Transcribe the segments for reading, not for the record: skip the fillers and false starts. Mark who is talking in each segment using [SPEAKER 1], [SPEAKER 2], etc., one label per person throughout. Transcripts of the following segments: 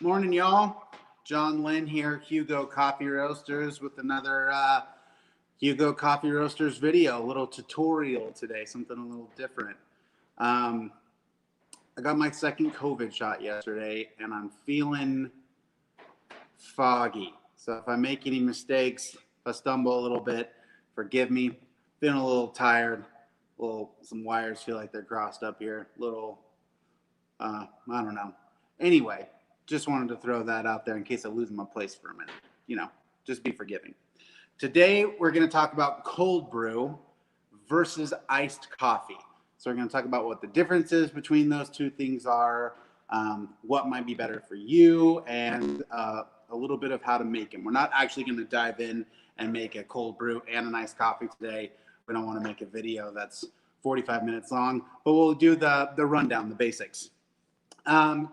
[SPEAKER 1] Morning, y'all. John Lynn here, Hugo Coffee Roasters, with another Hugo Coffee Roasters video, a little tutorial today, something a little different. Um, I got my second COVID shot yesterday, and I'm feeling foggy. So if I make any mistakes, if I stumble a little bit, forgive me. Feeling a little tired. Some wires feel like they're crossed up here. I don't know. Anyway, just wanted to throw that out there in case I lose my place for a minute. Just be forgiving. Today, we're going to talk about cold brew versus iced coffee. So we're going to talk about what the differences between those two things are, what might be better for you, and a little bit of how to make them. We're not actually going to dive in and make a cold brew and an iced coffee today. We don't want to make a video that's 45 minutes long, but we'll do the rundown, the basics.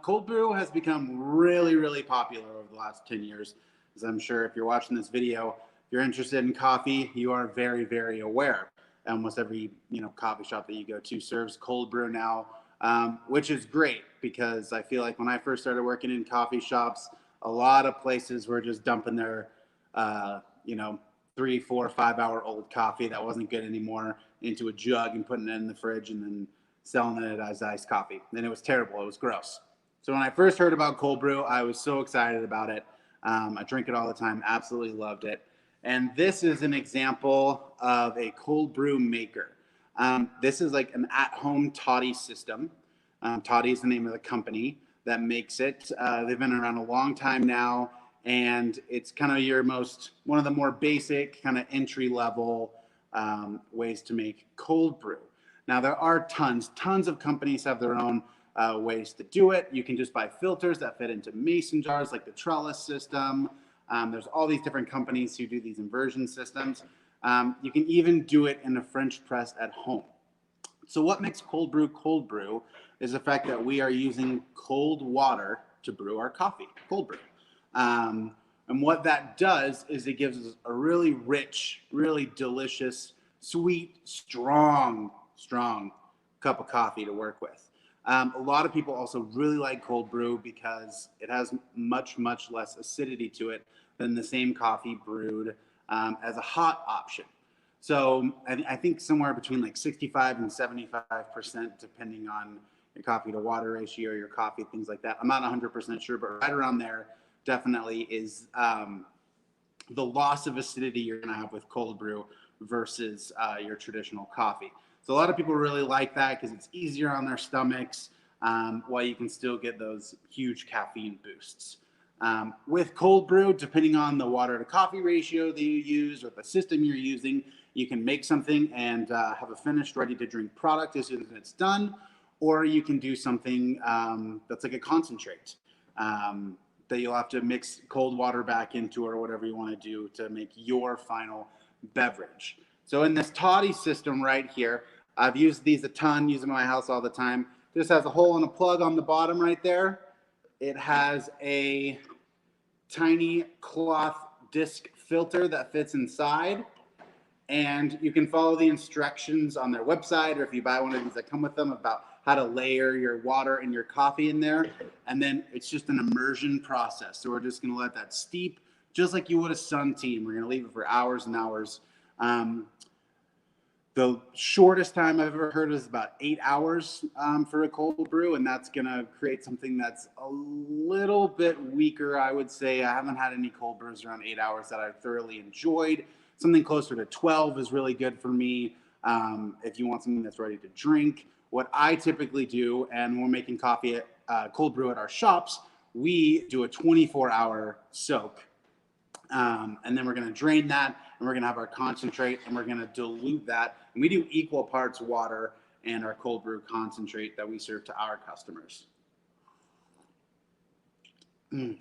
[SPEAKER 1] Cold brew has become really, really popular over the last 10 years. As I'm sure if you're watching this video, if you're interested in coffee, you are very, very aware. Almost every coffee shop that you go to serves cold brew now, which is great because I feel like when I first started working in coffee shops, a lot of places were just dumping their, 3, 4, 5 hour old coffee that wasn't good anymore into a jug and putting it in the fridge and then selling it as iced coffee. And it was terrible. It was gross. So when I first heard about cold brew, I was so excited about it. I drink it all the time. Absolutely loved it. And this is an example of a cold brew maker. This is like an at-home toddy system. Toddy is the name of the company that makes it. They've been around a long time now, and it's kind of one of the more basic kind of entry-level ways to make cold brew. Now, there are tons of companies have their own ways to do it. You can just buy filters that fit into mason jars, like the trellis system. There's all these different companies who do these inversion systems. You can even do it in a French press at home. So what makes cold brew is the fact that we are using cold water to brew our coffee, cold brew. And what that does is it gives us a really rich, really delicious, sweet, strong cup of coffee to work with. A lot of people also really like cold brew because it has much less acidity to it than the same coffee brewed as a hot option. So I think somewhere between like 65 and 75%, depending on your coffee to water ratio, your coffee, things like that. I'm not 100% sure, but right around there definitely is the loss of acidity you're going to have with cold brew versus your traditional coffee. So a lot of people really like that because it's easier on their stomachs, while you can still get those huge caffeine boosts. With cold brew, depending on the water to coffee ratio that you use or the system you're using, you can make something and have a finished, ready to drink product as soon as it's done, or you can do something that's like a concentrate that you'll have to mix cold water back into or whatever you want to do to make your final beverage. So in this toddy system right here, I've used these a ton, use them in my house all the time. This has a hole and a plug on the bottom right there. It has a tiny cloth disc filter that fits inside. And you can follow the instructions on their website, or if you buy one of these that come with them, about how to layer your water and your coffee in there. And then it's just an immersion process. So we're just going to let that steep, just like you would a sun tea. We're going to leave it for hours and hours. The shortest time I've ever heard is about 8 hours for a cold brew, and that's going to create something that's a little bit weaker, I would say. I haven't had any cold brews around 8 hours that I've thoroughly enjoyed. Something closer to 12 is really good for me if you want something that's ready to drink. What I typically do, and when we're making coffee cold brew at our shops, we do a 24-hour soak. And then we're going to drain that, and we're going to have our concentrate, and we're going to dilute that. And we do equal parts water and our cold brew concentrate that we serve to our customers. Good.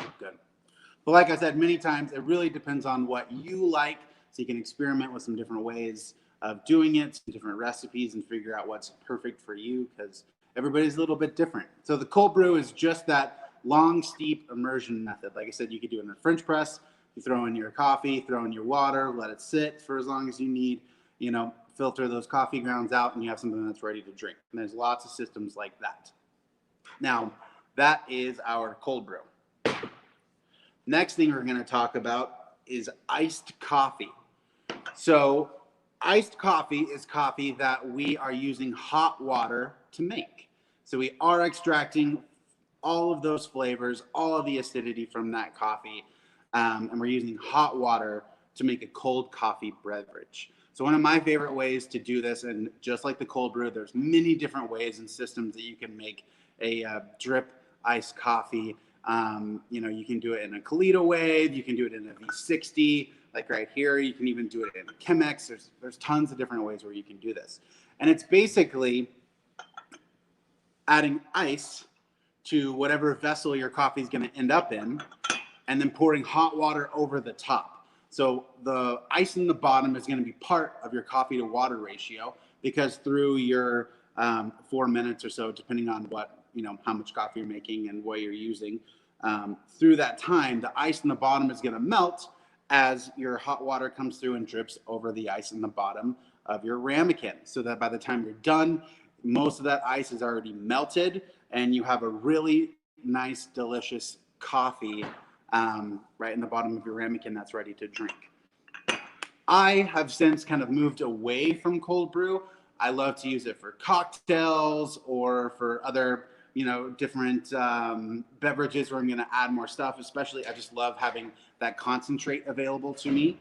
[SPEAKER 1] But like I said many times, it really depends on what you like. So you can experiment with some different ways of doing it, some different recipes, and figure out what's perfect for you because everybody's a little bit different. So the cold brew is just that long, steep immersion method. Like I said, you could do it in a French press. You throw in your coffee, throw in your water, let it sit for as long as you need, filter those coffee grounds out, and you have something that's ready to drink. And there's lots of systems like that. Now, that is our cold brew. Next thing we're going to talk about is iced coffee. So iced coffee is coffee that we are using hot water to make. So we are extracting all of those flavors, all of the acidity from that coffee, and we're using hot water to make a cold coffee beverage. So one of my favorite ways to do this, and just like the cold brew, there's many different ways and systems that you can make a drip iced coffee. You can do it in a Kalita wave, you can do it in a V60, like right here. You can even do it in a Chemex. There's tons of different ways where you can do this. And it's basically adding ice to whatever vessel your coffee is going to end up in, and then pouring hot water over the top. So the ice in the bottom is going to be part of your coffee to water ratio, because through your 4 minutes or so, depending on how much coffee you're making and what you're using, through that time, the ice in the bottom is going to melt as your hot water comes through and drips over the ice in the bottom of your ramekin, so that by the time you're done, most of that ice is already melted and you have a really nice, delicious coffee right in the bottom of your ramekin that's ready to drink. I have since kind of moved away from cold brew. I love to use it for cocktails or for other different beverages where I'm going to add more stuff. Especially, I just love having that concentrate available to me.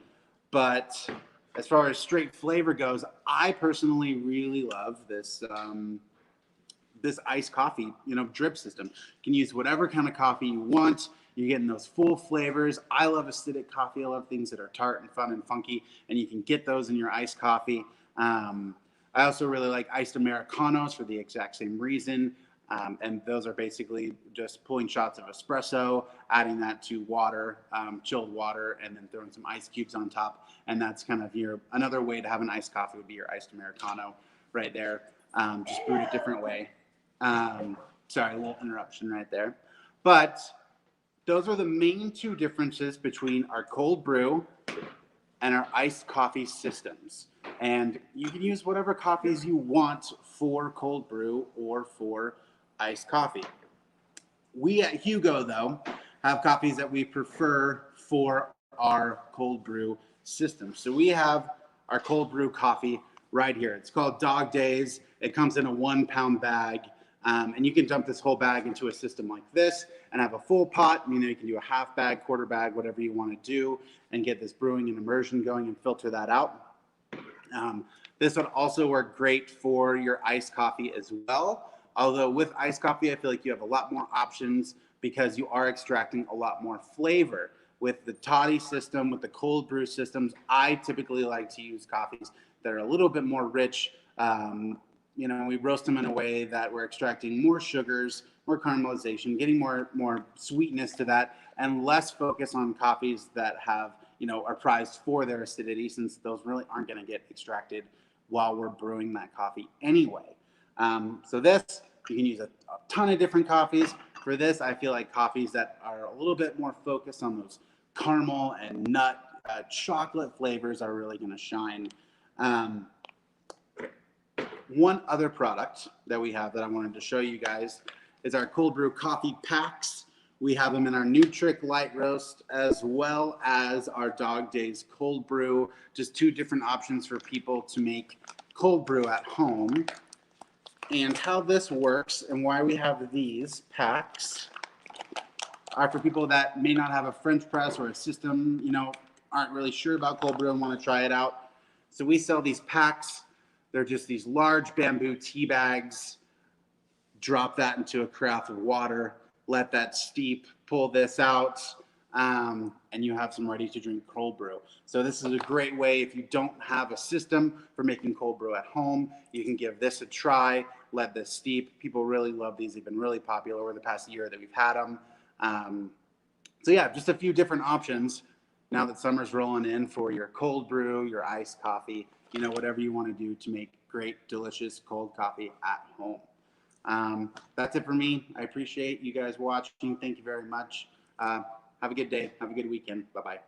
[SPEAKER 1] But as far as straight flavor goes, I personally really love this this iced coffee, drip system. You can use whatever kind of coffee you want. You're getting those full flavors. I love acidic coffee. I love things that are tart and fun and funky, and you can get those in your iced coffee. I also really like iced Americanos for the exact same reason. And those are basically just pulling shots of espresso, adding that to water, chilled water, and then throwing some ice cubes on top. And that's kind of another way to have an iced coffee would be your iced Americano right there, just brewed a different way. Sorry, a little interruption right there. But those are the main two differences between our cold brew and our iced coffee systems. And you can use whatever coffees you want for cold brew or for iced coffee. We at Hugo, though, have coffees that we prefer for our cold brew system. So we have our cold brew coffee right here. It's called Dog Days. It comes in a 1 pound bag. And you can dump this whole bag into a system like this and have a full pot. You can do a half bag, quarter bag, whatever you want to do, and get this brewing and immersion going and filter that out. This would also work great for your iced coffee as well. Although with iced coffee, I feel like you have a lot more options because you are extracting a lot more flavor. With the toddy system, with the cold brew systems, I typically like to use coffees that are a little bit more rich. We roast them in a way that we're extracting more sugars, more caramelization, getting more sweetness to that, and less focus on coffees that have, are prized for their acidity, since those really aren't going to get extracted while we're brewing that coffee anyway. So this, you can use a ton of different coffees. For this, I feel like coffees that are a little bit more focused on those caramel and nut chocolate flavors are really going to shine. One other product that we have that I wanted to show you guys is our cold brew coffee packs. We have them in our Nutric light roast as well as our Dog Days cold brew. Just two different options for people to make cold brew at home. And how this works and why we have these packs are for people that may not have a French press or a system, aren't really sure about cold brew and want to try it out. So we sell these packs. They're just these large bamboo tea bags. Drop that into a carafe of water, let that steep, pull this out, and you have some ready to drink cold brew. So this is a great way if you don't have a system for making cold brew at home. You can give this a try, let this steep. People really love these. They've been really popular over the past year that we've had them. So yeah, just a few different options now that summer's rolling in for your cold brew, your iced coffee, whatever you want to do to make great, delicious cold coffee at home. That's it for me. I appreciate you guys watching. Thank you very much. Have a good day. Have a good weekend. Bye-bye.